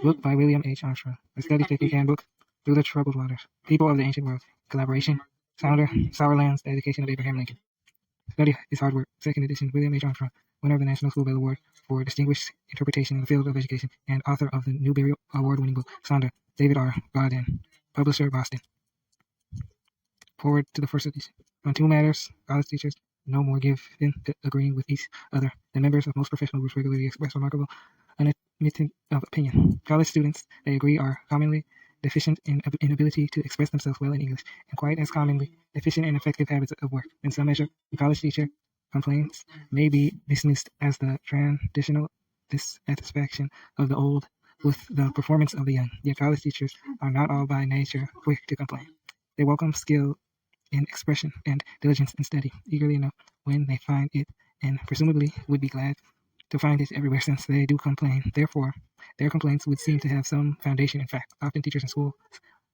Book by William H Armstrong. A study technique handbook through the troubled waters. People of the ancient world. Collaboration. Founder, Sour Lands, the education of Abraham Lincoln. Study is hard work. Second edition. William H Armstrong, winner of the National School Bell Award for distinguished interpretation in the field of education and author of the Newbery Award-winning book, Sonder, David R. Godin. Publisher, Boston. Forward to the first edition. On two matters, college teachers no more give in to agreeing with each other than members of most professional groups regularly express remarkable unadmitted of opinion. College students, they agree, are commonly deficient in ability to express themselves well in English, and quite as commonly deficient in effective habits of work. In some measure, the college teacher complaints may be dismissed as the traditional dissatisfaction of the old with the performance of the young. Yet college teachers are not all by nature quick to complain. They welcome skill in expression and diligence in study, eagerly enough when they find it, and presumably would be glad to find it everywhere since they do complain. Therefore, their complaints would seem to have some foundation in fact. Often teachers in schools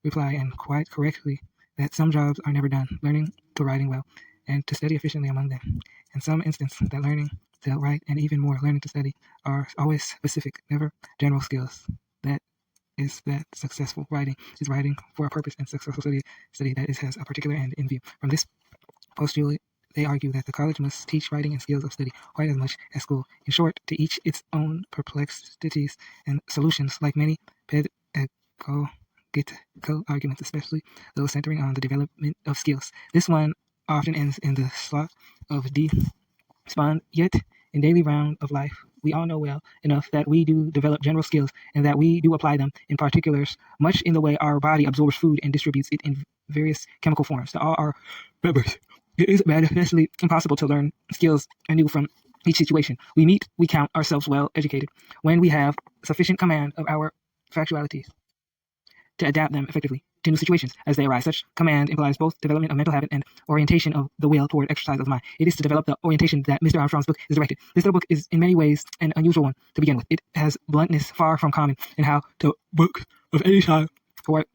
reply, and quite correctly, that some jobs are never done, learning to writing well, and to study efficiently among them. In some instance, that learning to write, and even more learning to study, are always specific, never general skills. That is that successful writing is writing for a purpose, and successful study that has a particular end in view. From this postulate, they argue that the college must teach writing and skills of study quite as much as school. In short, to each its own perplexities and solutions, like many pedagogical arguments, especially those centering on the development of skills. This one often ends in the slough of despond, yet in daily round of life, we all know well enough that we do develop general skills and that we do apply them in particulars, much in the way our body absorbs food and distributes it in various chemical forms to all our members. It is manifestly impossible to learn skills anew from each situation. We count ourselves well educated when we have sufficient command of our factualities to adapt them effectively to new situations as they arise. Such command implies both development of mental habit and orientation of the will toward exercise of the mind. It is to develop the orientation that Mr. Armstrong's book is directed. This little book is in many ways an unusual one to begin with. It has bluntness far from common in how to book of any child or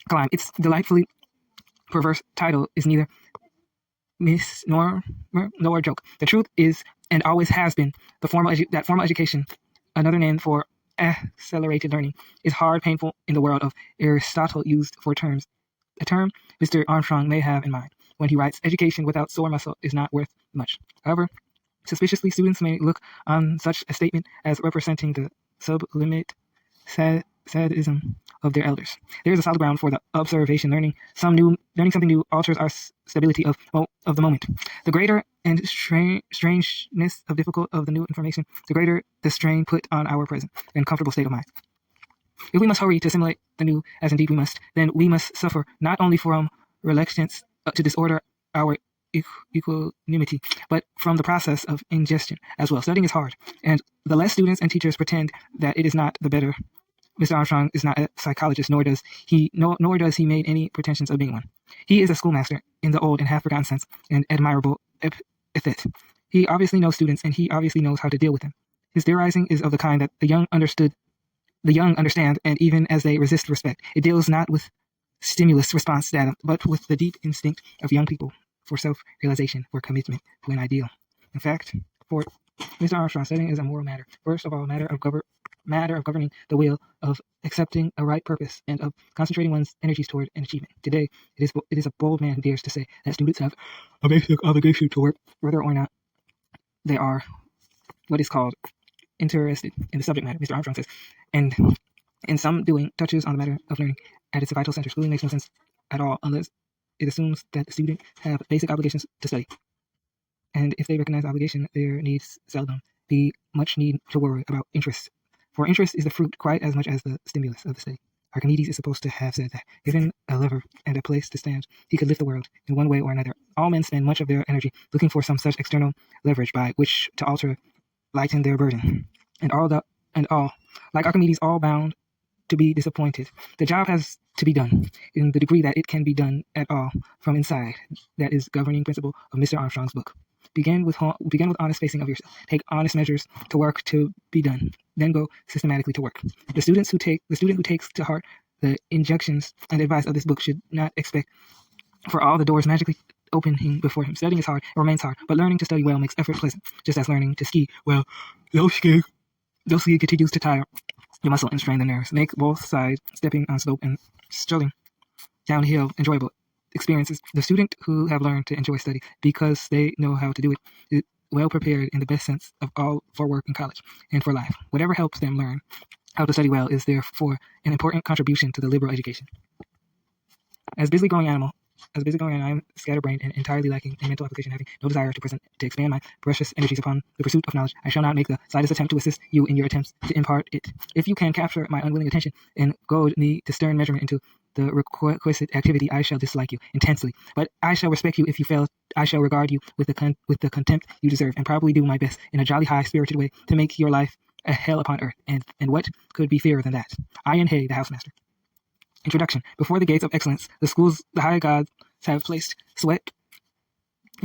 climb. Its delightfully perverse title is neither misnomer nor joke. The truth is, and always has been, formal education, another name for accelerated learning, is hard, painful in the world of Aristotle used for terms. A term Mr. Armstrong may have in mind when he writes, education without sore muscle is not worth much. However, suspiciously, students may look on such a statement as representing the sublimate sadism of their elders. There is a solid ground for the observation. Learning something new alters our stability of the moment. The greater and strangeness of difficult of the new information, the greater the strain put on our present and comfortable state of mind. If we must hurry to assimilate the new, as indeed we must, then we must suffer not only from reluctance to disorder our equanimity, but from the process of ingestion as well. Studying is hard, and the less students and teachers pretend that it is not, the better. Mr. Armstrong is not a psychologist, nor does he make any pretensions of being one. He is a schoolmaster in the old and half-forgotten sense, an admirable epithet. He obviously knows students, and he obviously knows how to deal with them. His theorizing is of the kind that the young understand, and even as they resist respect. It deals not with stimulus response data, but with the deep instinct of young people for self-realization, for commitment to an ideal. In fact, for Mr. Armstrong, studying is a moral matter. First of all, a matter of governing the will, of accepting a right purpose, and of concentrating one's energies toward an achievement. Today, it is a bold man who dares to say that students have a basic obligation to work, whether or not they are what is called interested in the subject matter. Mr. Armstrong says, and in some doing touches on the matter of learning at its vital center. Schooling makes no sense at all unless it assumes that the student have basic obligations to study. And if they recognize obligation, there needs seldom be much need to worry about interest. For interest is the fruit quite as much as the stimulus of the study. Archimedes is supposed to have said that, given a lever and a place to stand, he could lift the world in one way or another. All men spend much of their energy looking for some such external leverage by which to lighten their burden. And all, like Archimedes, all bound to be disappointed. The job has to be done in the degree that it can be done at all from inside. That is governing principle of Mr. Armstrong's book. Begin with honest facing of yourself. Take honest measures to work to be done. Then go systematically to work. The student who takes to heart the injunctions and advice of this book should not expect for all the doors magically opening before him. Studying is hard, it remains hard, but learning to study well makes effort pleasant, just as learning to ski well. Though ski continues to tire, the muscle and strain the nerves. Make both sides stepping on slope and strolling downhill enjoyable experiences. The student who have learned to enjoy study because they know how to do it is well prepared in the best sense of all for work in college and for life. Whatever helps them learn how to study well is therefore an important contribution to the liberal education. As busy going animal, I am scatterbrained and entirely lacking in mental application, having no desire to expand my precious energies upon the pursuit of knowledge. I shall not make the slightest attempt to assist you in your attempts to impart it. If you can capture my unwilling attention and goad me to stern measurement into the requisite activity, I shall dislike you intensely. But I shall respect you if you fail. I shall regard you with the contempt you deserve, and probably do my best in a jolly high-spirited way to make your life a hell upon earth. And what could be fairer than that? Ian Hay, the housemaster. Introduction. Before the gates of excellence, the high gods have placed sweat,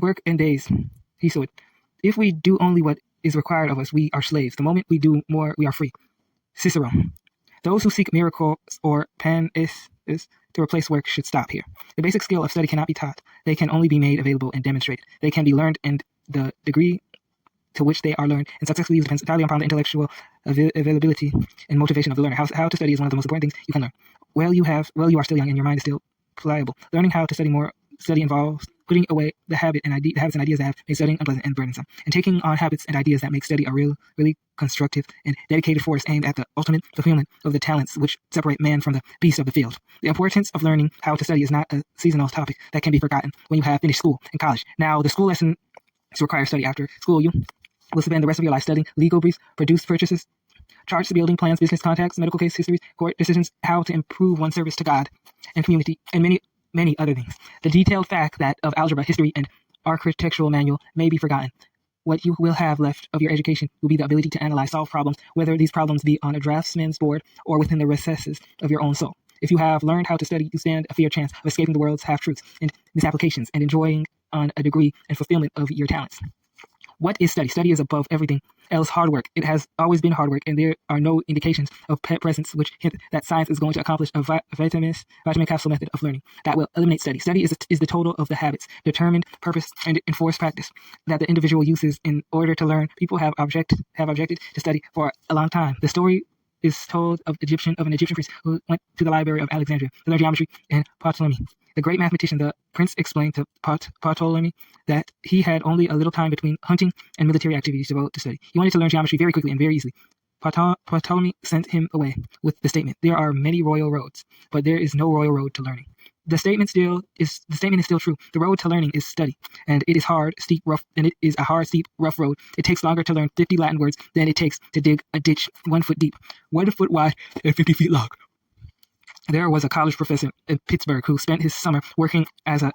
work, and days. He said, if we do only what is required of us, we are slaves. The moment we do more, we are free. Cicero. Those who seek miracles or panacea to replace work should stop here. The basic skill of study cannot be taught. They can only be made available and demonstrated. They can be learned, and the degree to which they are learned and successfully used depends entirely upon the intellectual availability and motivation of the learner. How to study is one of the most important things you can learn. While you are still young and your mind is still pliable. Learning how to study involves putting away the habits and ideas that have made studying unpleasant and burdensome, and taking on habits and ideas that make study a really constructive and dedicated force aimed at the ultimate fulfillment of the talents which separate man from the beast of the field. The importance of learning how to study is not a seasonal topic that can be forgotten when you have finished school and college. Now, the school lesson requires study. After school, you will spend the rest of your life studying legal briefs, produce purchases, charts, building plans, business contacts, medical case histories, court decisions, how to improve one's service to God and community, and many other things. The detailed fact that of algebra, history, and architectural manual may be forgotten. What you will have left of your education will be the ability to analyze, solve problems, whether these problems be on a draftsman's board or within the recesses of your own soul. If you have learned how to study, you stand a fair chance of escaping the world's half-truths and misapplications and enjoying on a degree and fulfillment of your talents. What is study? Study is above everything else hard work. It has always been hard work, and there are no indications of presence which hint that science is going to accomplish a vitamin capsule method of learning that will eliminate study. Study is the total of the habits, determined purpose, and enforced practice that the individual uses in order to learn. People have objected to study for a long time. The story is told of an Egyptian priest who went to the library of Alexandria to learn geometry and Ptolemy. The great mathematician, the prince, explained to Ptolemy that he had only a little time between hunting and military activities to devote to study. He wanted to learn geometry very quickly and very easily. Ptolemy sent him away with the statement, "There are many royal roads, but there is no royal road to learning." The statement is still true. The road to learning is study, and it is hard, steep, rough, and it is a hard, steep, rough road. It takes longer to learn 50 Latin words than it takes to dig a ditch 1 foot deep, 1 foot wide, and 50 feet long. There was a college professor in Pittsburgh who spent his summer working as a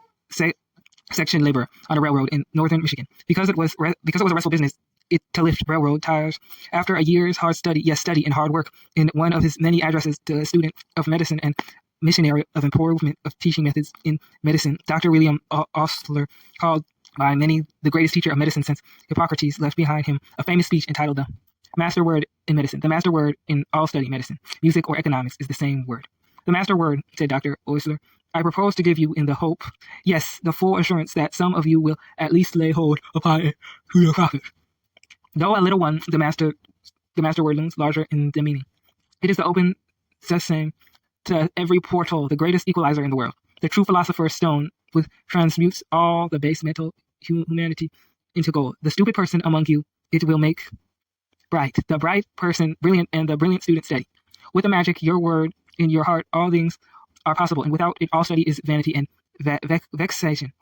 section laborer on a railroad in northern Michigan. Because it was a wrestle business to lift railroad tires. After a year's hard study and hard work, in one of his many addresses to a student of medicine and missionary of improvement of teaching methods in medicine, Dr. William Osler, called by many the greatest teacher of medicine since Hippocrates, left behind him a famous speech entitled "The Master Word in Medicine." The master word in all study, medicine, music, or economics is the same word. "The master word," said Dr. Osler, "I propose to give you in the hope, yes, the full assurance that some of you will at least lay hold upon it to your profit." Though a little one, the master word looms larger in the meaning. It is the open sesame to every portal, the greatest equalizer in the world. The true philosopher's stone, which transmutes all the base mental humanity into gold. The stupid person among you, it will make bright. The bright person brilliant, and the brilliant student steady. With the magic, your word in your heart, all things are possible, and without it, all study is vanity and vexation.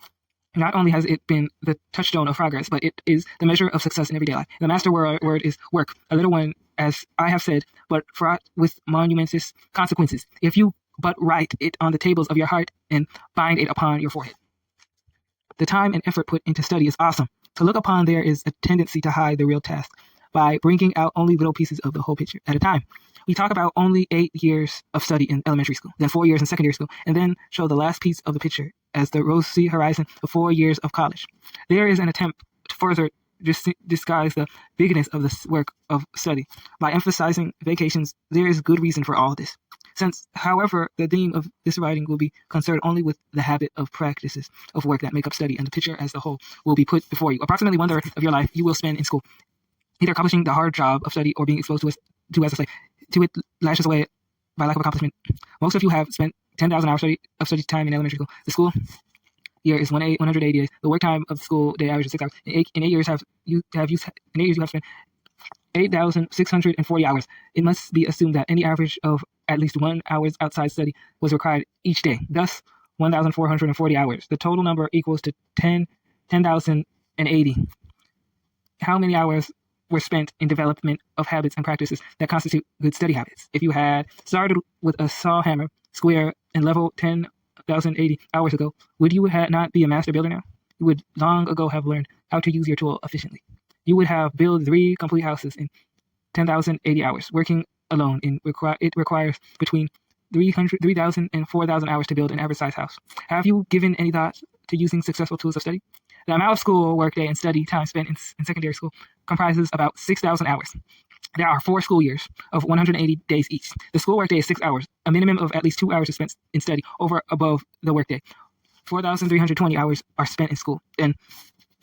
Not only has it been the touchstone of progress, but it is the measure of success in everyday life. The master word is work, a little one, as I have said, but fraught with monumentous consequences, if you but write it on the tables of your heart and bind it upon your forehead. The time and effort put into study is awesome. To look upon, there is a tendency to hide the real task by bringing out only little pieces of the whole picture at a time. We talk about only 8 years of study in elementary school, then 4 years in secondary school, and then show the last piece of the picture as the rosy horizon of 4 years of college. There is an attempt to further disguise the bigness of this work of study. By emphasizing vacations, there is good reason for all this. Since, however, the theme of this writing will be concerned only with the habit of practices of work that make up study, and the picture as a whole will be put before you. Approximately 1/3 of your life you will spend in school, either accomplishing the hard job of study or being exposed to as a slave to it lashes away by lack of accomplishment. Most of you have spent 10,000 hours of study time in elementary school. The school year is 180 days. The work time of the school day averages 6 hours. In 8 years, you have spent 8,640 hours. It must be assumed that any average of at least 1 hour outside study was required each day. Thus, 1,440 hours. The total number equals to 10,080. How many hours were spent in development of habits and practices that constitute good study habits? If you had started with a saw hammer, square, and level 10,080 hours ago, would you not be a master builder now? You would long ago have learned how to use your tool efficiently. You would have built 3 complete houses in 10,080 hours. Working alone, it requires between 3,000 and 4,000 hours to build an average-sized house. Have you given any thought to using successful tools of study? The amount of school, workday, and study time spent in secondary school comprises about 6,000 hours. There are 4 school years of 180 days each. The school workday is 6 hours. A minimum of at least 2 hours is spent in study above the workday. 4,320 hours are spent in school, and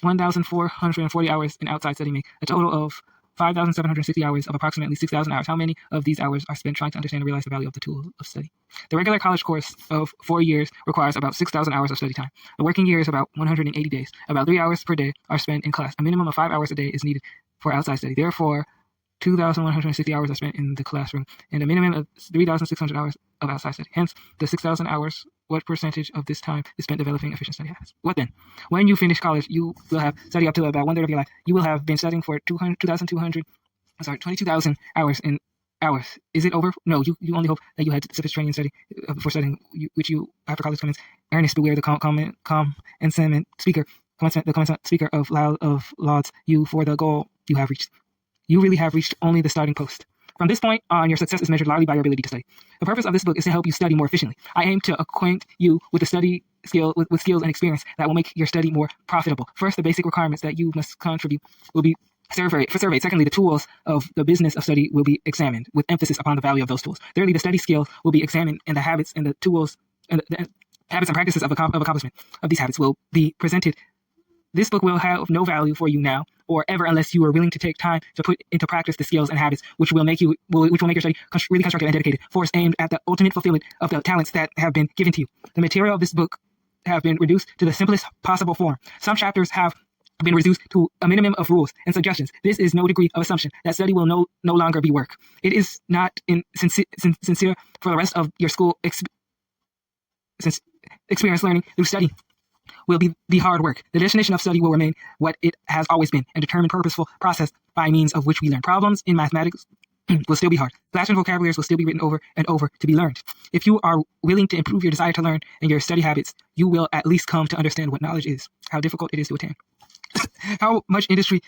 1,440 hours in outside study make a total of 5,760 hours of approximately 6,000 hours. How many of these hours are spent trying to understand and realize the value of the tool of study? The regular college course of 4 years requires about 6,000 hours of study time. The working year is about 180 days. About 3 hours per day are spent in class. A minimum of 5 hours a day is needed for outside study. Therefore, 2,160 hours are spent in the classroom, and a minimum of 3,600 hours of outside study. Hence, the 6,000 hours, what percentage of this time is spent developing efficient study habits? What then? When you finish college, you will have studied up to about 1/3 of your life. You will have been studying for 22,000 hours in hours. Is it over? No, you only hope that you had sufficient training and study before studying, which you, after college commence, earnest beware the commencement speaker of lauds you for the goal you have reached. You really have reached only the starting post. From this point on, your success is measured largely by your ability to study. The purpose of this book is to help you study more efficiently. I aim to acquaint you with the study skill, with skills and experience that will make your study more profitable. First, the basic requirements that you must contribute will be surveyed. Secondly, the tools of the business of study will be examined with emphasis upon the value of those tools. Thirdly, the study skill will be examined, and the habits and the tools and the habits and practices of accomplishment of these habits will be presented. This book will have no value for you now or ever unless you are willing to take time to put into practice the skills and habits which will make your study really constructive and dedicated, force aimed at the ultimate fulfillment of the talents that have been given to you. The material of this book have been reduced to the simplest possible form. Some chapters have been reduced to a minimum of rules and suggestions. This is no degree of assumption that study will no longer be work. It is not sincere for the rest of your school experience. Learning through study will be the hard work. The destination of study will remain what it has always been, a determined, purposeful process by means of which we learn. Problems in mathematics will still be hard. Classroom vocabularies will still be written over and over to be learned. If you are willing to improve your desire to learn and your study habits, you will at least come to understand what knowledge is, how difficult it is to attain, how much industry,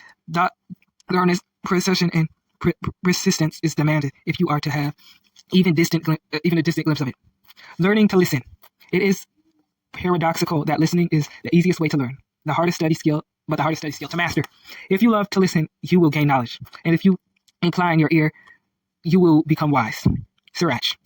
thoroughness, precision, and persistence is demanded if you are to have even a distant glimpse of it. Learning to listen. It is paradoxical that listening is the easiest way to learn, the hardest study skill to master. If you love to listen, you will gain knowledge, and if you incline your ear, you will become wise. Sirach.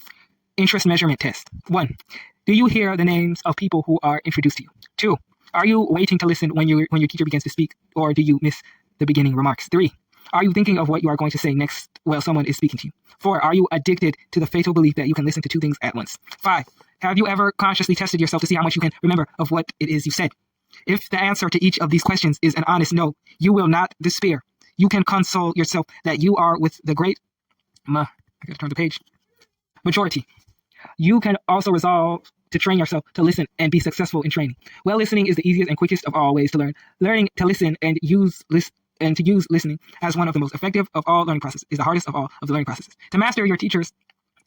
Interest measurement test. 1. Do you hear the names of people who are introduced to you? 2. Are you waiting to listen when your teacher begins to speak, or do you miss the beginning remarks? 3. Are you thinking of what you are going to say next while someone is speaking to you? 4. Are you addicted to the fatal belief that you can listen to 2 things at once? 5. Have you ever consciously tested yourself to see how much you can remember of what it is you said? If the answer to each of these questions is an honest no, you will not despair. You can console yourself that you are with the great majority. You can also resolve to train yourself to listen and be successful in training. Well, listening is the easiest and quickest of all ways to learn. Learning to listen and to use listening as one of the most effective of all learning processes is the hardest of all of the learning processes. To master, your teachers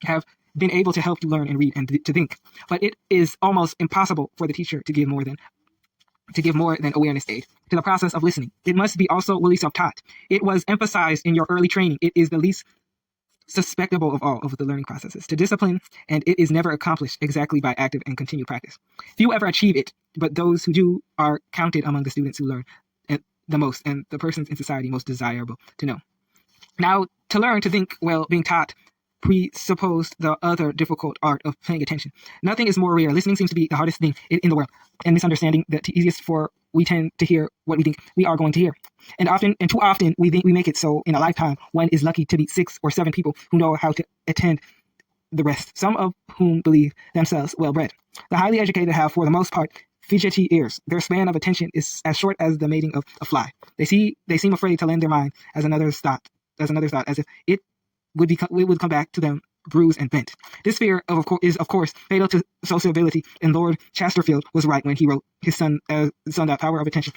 have been able to help you learn and read and to think, but it is almost impossible for the teacher to give more than awareness aid to the process of listening. It must be also fully self-taught. It was emphasized in your early training. It is the least suspectable of all of the learning processes to discipline, and it is never accomplished exactly by active and continued practice. Few ever achieve it, but those who do are counted among the students who learn the most and the persons in society most desirable to know. Now, to learn to think while being taught presupposed the other difficult art of paying attention. Nothing is more rare. Listening seems to be the hardest thing in the world, and misunderstanding the easiest for we tend to hear what we think we are going to hear. And too often, we think we make it so in a lifetime, one is lucky to meet 6 or 7 people who know how to attend the rest, some of whom believe themselves well-bred. The highly educated have, for the most part, fidgety ears. Their span of attention is as short as the mating of a fly. They seem afraid to lend their mind as another's thought, as if it would come back to them bruised and bent. This fear is of course fatal to sociability, and Lord Chesterfield was right when he wrote his son that power of attention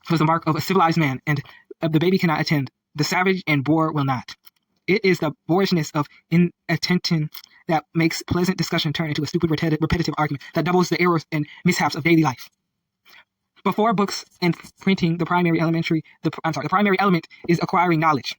was the mark of a civilized man, and the baby cannot attend, the savage and boor will not. It is the boorishness of inattention that makes pleasant discussion turn into a stupid repetitive argument that doubles the errors and mishaps of daily life. Before books and printing, the primary element is acquiring knowledge.